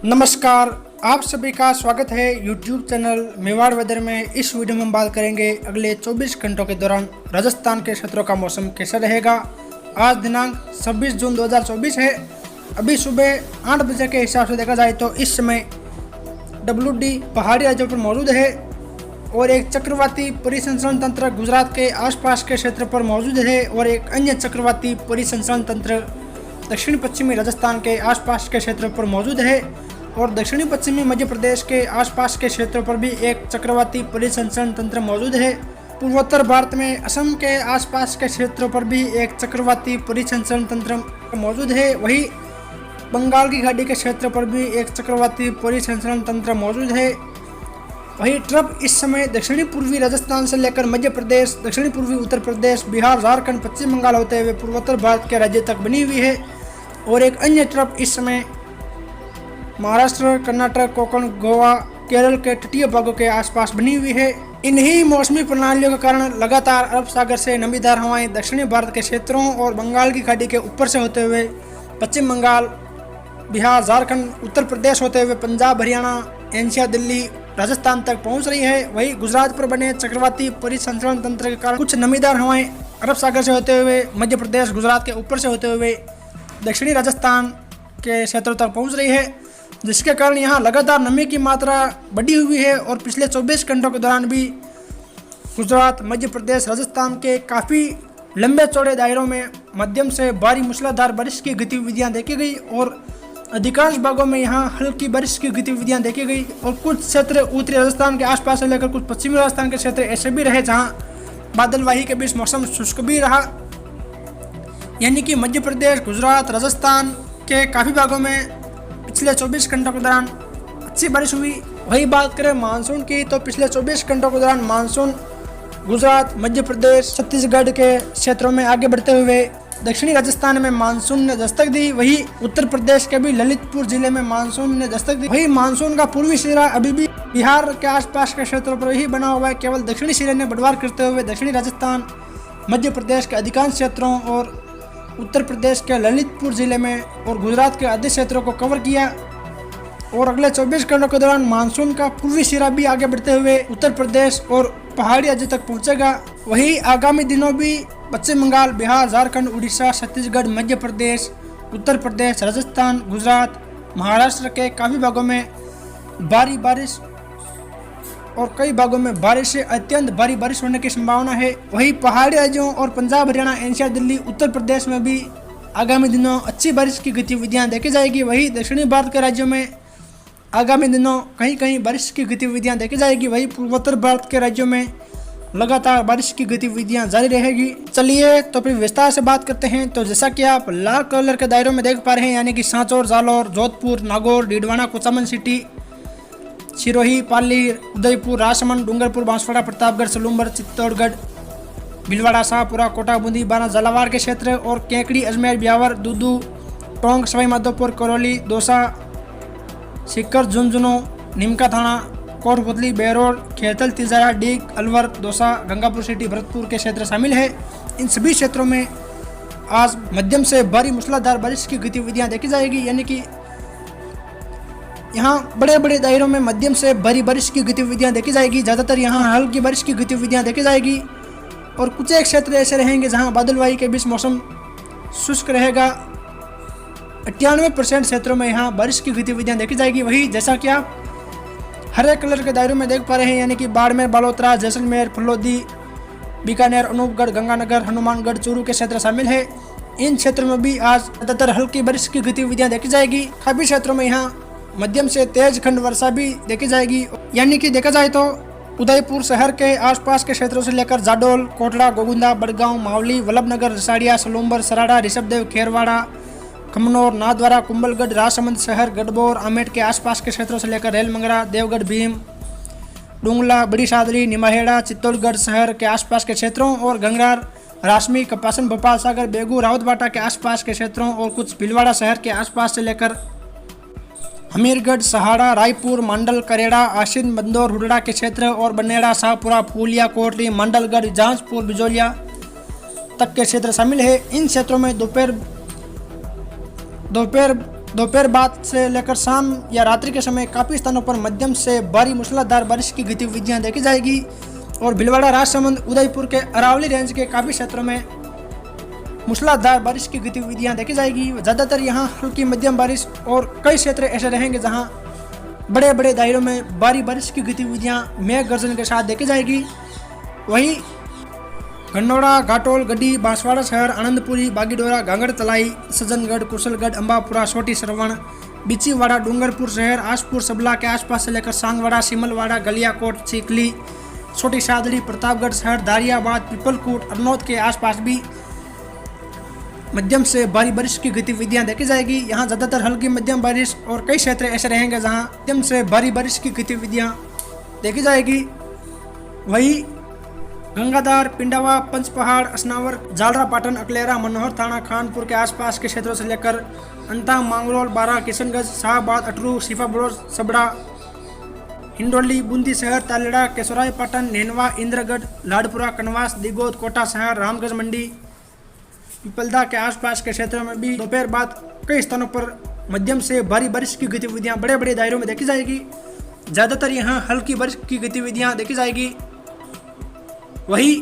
नमस्कार, आप सभी का स्वागत है YouTube चैनल मेवाड़ वेदर में। इस वीडियो में हम बात करेंगे अगले 24 घंटों के दौरान राजस्थान के क्षेत्रों का मौसम कैसा रहेगा। आज दिनांक 26 जून 2024 है। अभी सुबह 8 बजे के हिसाब से देखा जाए तो इस समय WD पहाड़ी राज्यों पर मौजूद है और एक चक्रवाती परिसंचरण तंत्र गुजरात के आसपास के क्षेत्र पर मौजूद है और एक अन्य चक्रवाती परिसंचरण तंत्र दक्षिण पश्चिमी राजस्थान के आसपास के क्षेत्र पर मौजूद है और दक्षिणी पश्चिमी मध्य प्रदेश के आसपास के क्षेत्रों पर भी एक चक्रवाती परिसंचरण तंत्र मौजूद है। पूर्वोत्तर भारत में असम के आसपास के क्षेत्रों पर भी एक चक्रवाती परिसंचरण तंत्र मौजूद है। वहीं बंगाल की खाड़ी के क्षेत्र पर भी एक चक्रवाती परिसंचरण तंत्र मौजूद है। वहीं ट्रफ इस समय दक्षिणी पूर्वी राजस्थान से लेकर मध्य प्रदेश, दक्षिणी पूर्वी उत्तर प्रदेश, बिहार, झारखंड, पश्चिम बंगाल होते हुए पूर्वोत्तर भारत के राज्य तक बनी हुई है और एक अन्य ट्रफ इस समय महाराष्ट्र, कर्नाटक, कोंकण, गोवा, केरल के तटीय भागों के आसपास बनी हुई है। इन्हीं मौसमी प्रणालियों के कारण लगातार अरब सागर से नमीदार हवाएं दक्षिणी भारत के क्षेत्रों और बंगाल की खाड़ी के ऊपर से होते हुए पश्चिम बंगाल, बिहार, झारखंड, उत्तर प्रदेश होते हुए पंजाब, हरियाणा, एनसीआर, दिल्ली, राजस्थान तक पहुंच रही है। वहीं गुजरात पर बने चक्रवाती परिसंचरण तंत्र के कारण कुछ नमीदार हवाएं अरब सागर से होते हुए मध्य प्रदेश, गुजरात के ऊपर से होते हुए दक्षिणी राजस्थान के क्षेत्रों तक पहुंच रही है, जिसके कारण यहाँ लगातार नमी की मात्रा बढ़ी हुई है और पिछले 24 घंटों के दौरान भी गुजरात, मध्य प्रदेश, राजस्थान के काफ़ी लंबे चौड़े दायरों में मध्यम से भारी मूसलाधार बारिश की गतिविधियाँ देखी गई और अधिकांश भागों में यहाँ हल्की बारिश की गतिविधियाँ देखी गई और कुछ क्षेत्र उत्तरी राजस्थान के आसपास से लेकर कुछ पश्चिमी राजस्थान के क्षेत्र ऐसे भी रहे जहाँ बादलवाही के बीच मौसम शुष्क भी रहा। यानी कि मध्य प्रदेश, गुजरात, राजस्थान के काफ़ी भागों में पिछले 24 घंटों के दौरान अच्छी बारिश हुई। वही बात करें मानसून की तो पिछले 24 घंटों के दौरान मानसून गुजरात, मध्य प्रदेश, छत्तीसगढ़ के क्षेत्रों में आगे बढ़ते हुए दक्षिणी राजस्थान में मानसून ने दस्तक दी। वही उत्तर प्रदेश के भी ललितपुर जिले में मानसून ने दस्तक दी। वही मानसून का पूर्वी सिरा अभी भी बिहार के आसपास के क्षेत्रों पर ही बना हुआ है। केवल दक्षिणी सिरे ने बढ़वार करते हुए दक्षिणी राजस्थान, मध्य प्रदेश के अधिकांश क्षेत्रों और उत्तर प्रदेश के ललितपुर जिले में और गुजरात के आधे क्षेत्रों को कवर किया और अगले 24 घंटों के दौरान मानसून का पूर्वी सिरा भी आगे बढ़ते हुए उत्तर प्रदेश और पहाड़ी राज्य तक पहुंचेगा। वही आगामी दिनों भी पश्चिम बंगाल, बिहार, झारखंड, उड़ीसा, छत्तीसगढ़, मध्य प्रदेश, उत्तर प्रदेश, राजस्थान, गुजरात, महाराष्ट्र के काफ़ी भागों में भारी बारिश और कई भागों में बारिश से अत्यंत भारी बारिश होने की संभावना है। वहीं पहाड़ी राज्यों और पंजाब, हरियाणा, एनसीआर, दिल्ली, उत्तर प्रदेश में भी आगामी दिनों अच्छी बारिश की गतिविधियां देखी जाएगी। वहीं दक्षिणी भारत के राज्यों में आगामी दिनों कहीं कहीं बारिश की गतिविधियां देखी जाएगी। वहीं पूर्वोत्तर भारत के राज्यों में लगातार बारिश की गतिविधियां जारी रहेगी। चलिए तो फिर विस्तार से बात करते हैं। तो जैसा कि आप लाल कलर के दायरों में देख पा रहे हैं, यानी कि सांचौर, जालौर, जोधपुर, नागौर, डीडवाना, कुचामन सिटी, सिरोही, पाली, उदयपुर, राजसमंद, डूंगरपुर, बांसवाड़ा, प्रतापगढ़, सलूंबर, चित्तौड़गढ़, भीलवाड़ा, शाहपुरा, कोटा, बूंदी, बाना, झालावाड़ के क्षेत्र और केकड़ी, अजमेर, ब्यावर, दूदू, टोंक, सवाई माधोपुर, करौली, दौसा, सीकर, झुंझुनू, नीमका थाना, कोटपुतली, बेरोल, खेतल, तिजारा, डीग, अलवर, दौसा, गंगापुर सिटी, भरतपुर के क्षेत्र शामिल है। इन सभी क्षेत्रों में आज मध्यम से भारी मूसलाधार बारिश की गतिविधियां देखी जाएगी। यानी कि यहाँ बड़े बड़े दायरों में मध्यम से भारी बारिश की गतिविधियां देखी जाएगी। ज़्यादातर यहाँ हल्की बारिश की गतिविधियां देखी जाएगी और कुछ एक क्षेत्र ऐसे रहेंगे जहाँ बादलवाही के बीच मौसम शुष्क रहेगा। 98% क्षेत्रों में यहाँ बारिश की गतिविधियां देखी जाएगी। वही जैसा कि आप हरे कलर के दायरों में देख पा रहे हैं, यानी कि बाड़मेर, बालोतरा, जैसलमेर, फलोदी, बीकानेर, अनूपगढ़, गंगानगर, हनुमानगढ़, चूरू के क्षेत्र शामिल है। इन क्षेत्रों में भी आज ज़्यादातर हल्की बारिश की गतिविधियां देखी जाएगी। काफ़ी क्षेत्रों में यहाँ मध्यम से तेज खंड वर्षा भी देखी जाएगी। यानी कि देखा जाए तो उदयपुर शहर के आसपास के क्षेत्रों से लेकर जाडोल, कोटड़ा, गोगुंदा, बड़गांव, मावली, वल्लभनगर, रसाड़िया, सलूंबर, सराड़ा, ऋषभदेव, खेरवाड़ा, खमनौर, नाथद्वारा, कुंभलगढ़, राजसमंद शहर, गढ़बोर, आमेट के आसपास के क्षेत्रों से लेकर रेलमंगरा, देवगढ़, भीम, डूंगला, बड़ी सादरी, निमाहेड़ा, चित्तौड़गढ़ शहर के आसपास के क्षेत्रों और गंगरार, रासमी, कपासन, भोपाल सागर, बेगू, रावतबाटा के आसपास के क्षेत्रों और कुछ भीलवाड़ा शहर के आसपास से लेकर हमीरगढ़, सहाड़ा, रायपुर, मंडल, करेड़ा, आशिन, बंदौर, हुडड़ा के क्षेत्र और बनेड़ा, शाहपुरा, फूलिया, कोटली, मंडलगढ़, जांजपुर, बिजोलिया तक के क्षेत्र शामिल है। इन क्षेत्रों में दोपहर दोपहर बाद से लेकर शाम या रात्रि के समय काफ़ी स्थानों पर मध्यम से भारी मूसलाधार बारिश की गतिविधियां देखी जाएगी और भीलवाड़ा, राजसमंद, उदयपुर के अरावली रेंज के काफ़ी क्षेत्रों में मूसलाधार बारिश की गतिविधियां देखी जाएगी। ज़्यादातर यहां हल्की मध्यम बारिश और कई क्षेत्र ऐसे रहेंगे जहां बड़े बड़े दायरों में भारी बारिश की गतिविधियां मेघ गर्जन के साथ देखी जाएगी। वहीं गन्नौड़ा, घाटोल, गड्डी, बांसवाड़ा शहर, आनंदपुरी, बागीडोरा, गांगड़ तलाई, सज्जनगढ़, कुशलगढ़, अंबापुरा, छोटी सरवण, बिचीवाड़ा, डूंगरपुर शहर, आसपुर, सबला के आसपास से लेकर सांगवाड़ा, सिमलवाड़ा, गलियाकोट, चिखली, छोटी सादड़ी, प्रतापगढ़ शहर, दारियाबाद, पिपलकूट, अरनौद के आसपास भी मध्यम से भारी बारिश की गतिविधियां देखी जाएगी। यहां ज़्यादातर हल्की मध्यम बारिश और कई क्षेत्र ऐसे रहेंगे जहां मध्यम से भारी बारिश की गतिविधियां देखी जाएगी। वहीं गंगाधार, पिंडावा, पंचपहाड़, असनावर, जालरापाटन, अकलेरा, मनोहर थाना, खानपुर के आसपास के क्षेत्रों से लेकर अंता, मांगरोल, बारा, किशनगंज, शाहबाद, अटरू, सीफाबड़ोर, सबड़ा, हिंडोली, बूंदी शहर, तालेड़ा, केशोराय पाटन, नेनवा, इंद्रगढ़, लाडपुरा, कनवास, दिगोद, कोटा शहर, रामगंज मंडी, पिपलदा के आसपास के क्षेत्रों में भी दोपहर बाद कई स्थानों पर मध्यम से भारी बारिश की गतिविधियां बड़े बड़े दायरों में देखी जाएगी। ज़्यादातर यहां हल्की बारिश की गतिविधियां देखी जाएगी। वहीं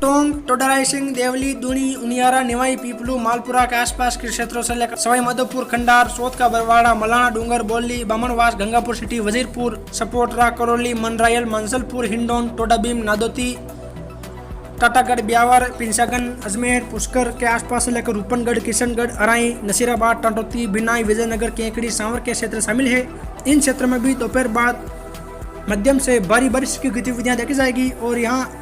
टोंक, टोडराई सिंह, देवली, दूनी, उनियारा, निवाई, पीपलू, मालपुरा के आसपास के क्षेत्रों से लेकर सवाई माधोपुर, खंडार, सोत का बरवाड़ा, मलाना, डूंगर, बोली, बामनवास, गंगापुर सिटी, वजीरपुर, सपोटरा, करौली, मनरायल, मानसलपुर, हिंडौन, टोडाभीम, नादोती, टाटागढ़, ब्यावर, पिंसागन, अजमेर, पुष्कर के आसपास से लेकर रूपनगढ़, किशनगढ़, अराई, नसीराबाद, टाटोती, बिनाई, विजयनगर, केकड़ी, सांवर के क्षेत्र शामिल है। इन क्षेत्रों में भी दोपहर बाद मध्यम से भारी बारिश की गतिविधियां देखी जाएगी और यहाँ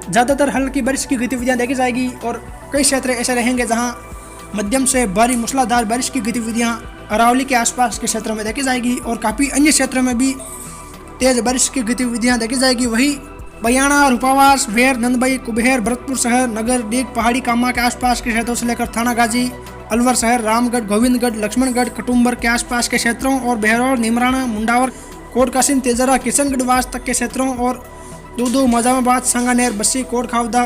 ज़्यादातर हल्की बारिश की गतिविधियां देखी जाएगी और कई क्षेत्र ऐसे रहेंगे जहां मध्यम से भारी मूसलाधार बारिश की गतिविधियां अरावली के आसपास के क्षेत्रों में देखी जाएगी और काफ़ी अन्य क्षेत्रों में भी तेज बारिश की गतिविधियां देखी जाएगी। वही बयाना, रूपावास, भेर, नंदबई, कुबेर, भरतपुर शहर, नगर, डीग, पहाड़ी कामा के आसपास के क्षेत्रों से लेकर थाना गाजी, अलवर शहर, रामगढ़, गोविंदगढ़, लक्ष्मणगढ़, कटुम्बर के आसपास के क्षेत्रों और बहरौल, निमराना, मुंडावर, कोटकासिम, तेजरा, किशनगढ़ वास तक के क्षेत्रों और दूदू, मजामाबाद, सांगानेर, बस्सी, कोट खावदा,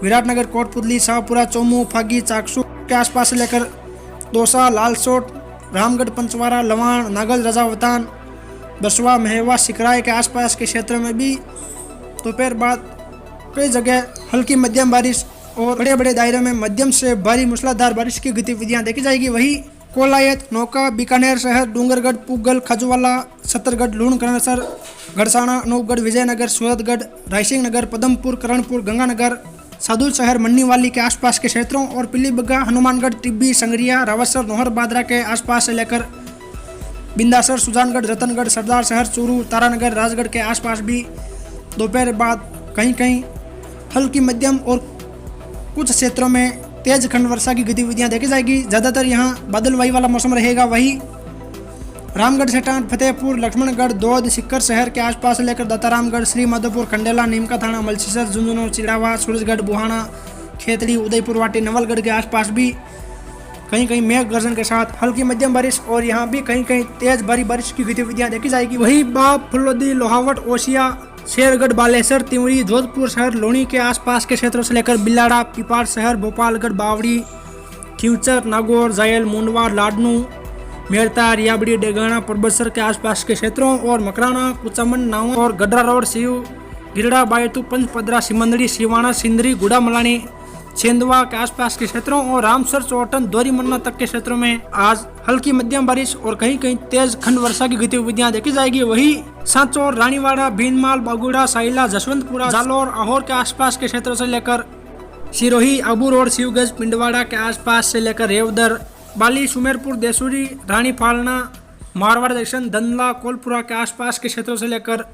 विराटनगर, कोटपुतली, शाहपुरा, चोमू, फागी, चाकसू के आसपास से लेकर दौसा, लालसोट, रामगढ़, पंचवारा, लवाण, नागल, रजावतान, बसवा, महवा, सिकराय के आसपास के क्षेत्रों में भी दोपहर बाद कई जगह हल्की मध्यम बारिश और बड़े बड़े दायरों में मध्यम से भारी मूसलाधार बारिश की गतिविधियां देखी जाएगी। वही कोलायत, नौका, बीकानेर शहर, डूंगरगढ़, पुगल, खजवाला, सत्तरगढ़, लूणकरणसर, गढ़साना, अनूपगढ़, विजयनगर, सूरतगढ़, रायसिंह नगर, पदमपुर, करणपुर, गंगानगर, सादुल शहर, मन्नीवाली के आसपास के क्षेत्रों और पिलीबग्गा, हनुमानगढ़, टिब्बी, संगरिया, रावतसर, नोहर बादरा के आसपास से लेकर बिंदासर, सुजानगढ़, रतनगढ़, सरदार शहर, चूरू, तारानगर, राजगढ़ के आसपास भी दोपहर बाद कहीं कहीं हल्की मध्यम और कुछ क्षेत्रों में तेज खंड वर्षा की गतिविधियां देखी जाएगी। ज़्यादातर यहां बादलवाई वाला मौसम रहेगा। वही रामगढ़, सेठान, फतेहपुर, लक्ष्मणगढ़, दौद, सिक्कर शहर के आसपास से लेकर दत्तारामगढ़, श्री माधोपुर, खंडेला, नीमका थाना, मलसीसर, झुंझुनू, चिड़ावा, सूरजगढ़, बुहाना, खेतड़ी, उदयपुर वाटी, नवलगढ़ के आसपास भी कहीं कहीं मेघ गर्जन के साथ हल्की मध्यम बारिश और यहाँ भी कहीं कहीं तेज भारी बारिश की गतिविधियां देखी जाएगी। वही बाप, फुल्लोदी, लोहावट, ओसिया, शेरगढ़, बालेसर, तिवरी, जोधपुर शहर, लोनी के आसपास के क्षेत्रों से लेकर बिलाड़ा, पिपाड़ शहर, भोपालगढ़, बावड़ी, खिवचर, नागौर, जायल, मुंडवा, लाडनू, मेरता, रियाबड़ी, डेगाना, परबतसर के आसपास के क्षेत्रों और मकराना, कुचामन, नाव और गड्रा रोड, सीव, गिरडा, बायतू, पंचपदरा, सिमंदड़ी, सिवाना, सिंदरी, गुड़ा मलानी, छेंदवा के आसपास के क्षेत्रों और रामसर, चौटन, दोरीमन्ना तक के क्षेत्रों में आज हल्की मध्यम बारिश और कहीं कहीं तेज खंड वर्षा की गतिविधियां देखी जाएगी। वही सांचौर, रानीवाड़ा, भीनमाल, बागुड़ा, साइला, जसवंतपुरा, जालोर, आहोर के आसपास के क्षेत्रों से लेकर सिरोही, आबू रोड, शिवगंज, पिंडवाड़ा के आसपास से लेकर रेवदर, बाली, सुमेरपुर, देसूरी, रानी फालना, मारवाड़ जंक्शन, दंदला, कोलपुरा के आसपास के क्षेत्रों से लेकर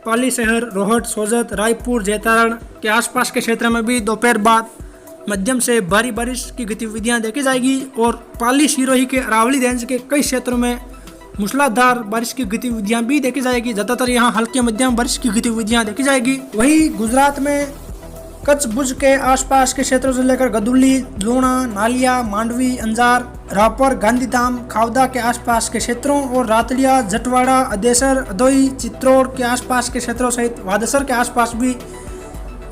पाली शहर, रोहट, सोजत, रायपुर, जैतारण के आसपास के क्षेत्र में भी दोपहर बाद मध्यम से भारी बारिश की गतिविधियां देखी जाएगी और पाली, सिरोही के अरावली रेंज के कई क्षेत्रों में मूसलाधार बारिश की गतिविधियां भी देखी जाएगी। ज़्यादातर यहां हल्की मध्यम बारिश की गतिविधियां देखी जाएगी। वही गुजरात में कच्छ, भुज के आसपास के क्षेत्रों से लेकर गदुल्ली, लूणा, नालिया, मांडवी, अंजार, रापर, गांधीधाम, खावदा के आसपास के क्षेत्रों और रातलिया, जटवाड़ा, अदेसर, अदोई, चित्तौड़ के आसपास के क्षेत्रों सहित वादसर के आसपास भी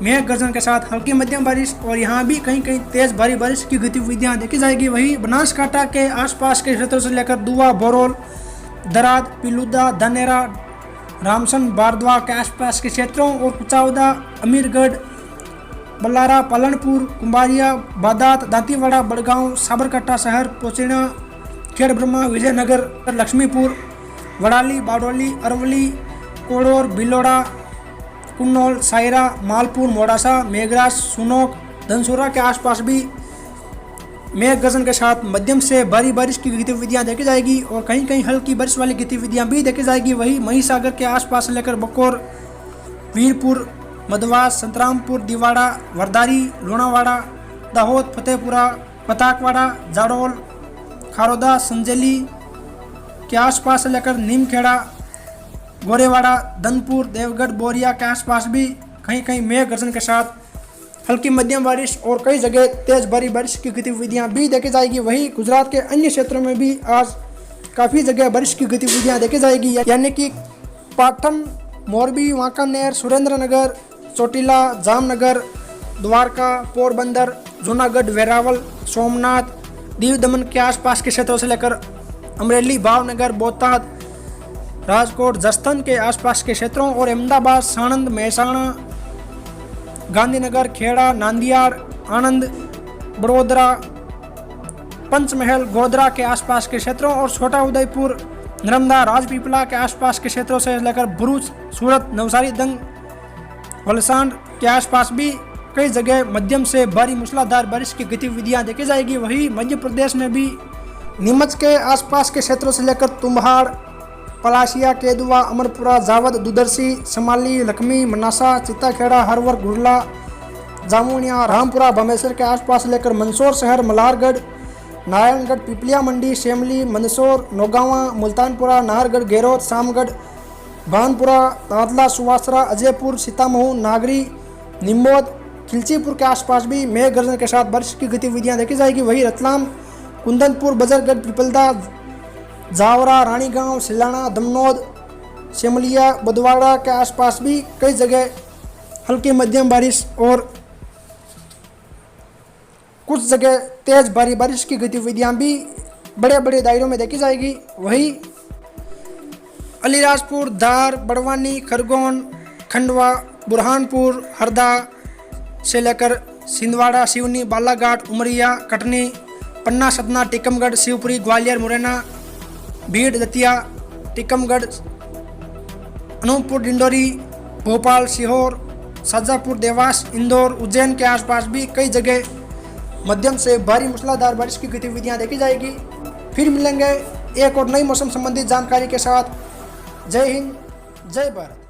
मेघ गर्जन के साथ हल्की मध्यम बारिश और यहाँ भी कहीं कहीं तेज भारी बारिश की गतिविधियाँ देखी जाएगी। वही बनासकांठा के आसपास के क्षेत्रों से लेकर दुआ, बोरोल, दराद, पिलुदा, धानेरा, रामसन, बारद्वा के आसपास के क्षेत्रों और कुचावदा, अमीरगढ़, बल्लारा, पालनपुर, कुंभारिया, बादात, दांतीवाड़ा, बड़गांव, साबरकांठा शहर, पोचीना, खेड़ ब्रह्मा, विजयनगर, लक्ष्मीपुर, वड़ाली, बारडोली, अरवली, कोड़ोर, बिलोड़ा, कुन्नौल, सायरा, मालपुर, मोडासा, मेघराज, सुनोक, धनसुरा के आसपास भी मेघ गर्जन के साथ मध्यम से भारी बारिश की गतिविधियां देखी जाएगी और कहीं कहीं हल्की बारिश वाली गतिविधियां भी देखी जाएगी। वही महिसागर के आसपास से लेकर बकोर, वीरपुर, मधवास, संतरामपुर, दिवाड़ा, वरदारी, लुणावाड़ा, दाहोद, फतेहपुरा, पताकवाड़ा, जाडोल, खारोदा, संजेली के आसपास से लेकर नीमखेड़ा, गोरेवाड़ा, धनपुर, देवगढ़, बोरिया के आसपास भी कहीं कहीं मेघ गर्जन के साथ हल्की मध्यम बारिश और कई जगह तेज भारी बारिश की गतिविधियां भी देखी जाएगी। वही गुजरात के अन्य क्षेत्रों में भी आज काफ़ी जगह बारिश की गतिविधियां देखी जाएगी, यानी कि पाटन, मोरबी, वांकानेर, सुरेंद्रनगर, चोटीला, जामनगर, द्वारका, पोरबंदर, जूनागढ़, वेरावल, सोमनाथ, दीव दमन के आसपास के क्षेत्रों से लेकर अमरेली, भावनगर, बोटाद, राजकोट, जसदन के आसपास के क्षेत्रों और अहमदाबाद, साणंद, महसाणा, गांधीनगर, खेड़ा, नांदियाड़, आनंद, बड़ोदरा, पंचमहल, गोधरा के आसपास के क्षेत्रों और छोटा उदयपुर, नर्मदा, राजपीपला के आसपास के क्षेत्रों से लेकर भरूच, सूरत, नवसारी, दंग, वलसाड के आसपास भी कई जगह मध्यम से भारी मूसलाधार बारिश की गतिविधियां देखी जाएगी। वही मध्य प्रदेश में भी नीमच के आसपास के क्षेत्रों से लेकर तुम्हाड़, पलाशिया, केदुआ, अमरपुरा, जावद, दुदर्शी, समाली, लखमी, मनासा, चित्ताखेड़ा, हरवर, गुरला, जामुनिया, रामपुरा, भमेसर के आसपास लेकर मंदसौर शहर, मल्हारगढ़, नारायणगढ़, पिपलिया मंडी, शेमली, मंदसौर, नौगांवा, मुल्तानपुरा, नाहरगढ़, गेरोद, सामगढ़, भानपुरा, तांतला, सुवासरा, अजयपुर, सीतामऊ, नागरी, निम्बोद, खिलचीपुर के आसपास भी मेघ गर्जन के साथ बारिश की गतिविधियां देखी जाएगी। वही रतलाम, कुंदनपुर, बजरगढ़, पिपलदा, जावरा, रानीगांव, सिलाना, दमनौद, शेमलिया, बुधवाड़ा के आसपास भी कई जगह हल्की मध्यम बारिश और कुछ जगह तेज भारी बारिश की गतिविधियां भी बड़े बड़े दायरों में देखी जाएगी। वही अलीराजपुर, धार, बड़वानी, खरगोन, खंडवा, बुरहानपुर, हरदा से लेकर छिंदवाड़ा, सिवनी, बालाघाट, उमरिया, कटनी, पन्ना, सतना, टीकमगढ़, शिवपुरी, ग्वालियर, मुरैना, भीड़, दतिया, टीकमगढ़, अनूपपुर, डिंडोरी, भोपाल, सीहोर, शाजापुर, देवास, इंदौर, उज्जैन के आसपास भी कई जगह मध्यम से भारी मूसलाधार बारिश की गतिविधियां देखी जाएगी। फिर मिलेंगे एक और नई मौसम संबंधी जानकारी के साथ। जय हिंद, जय भारत।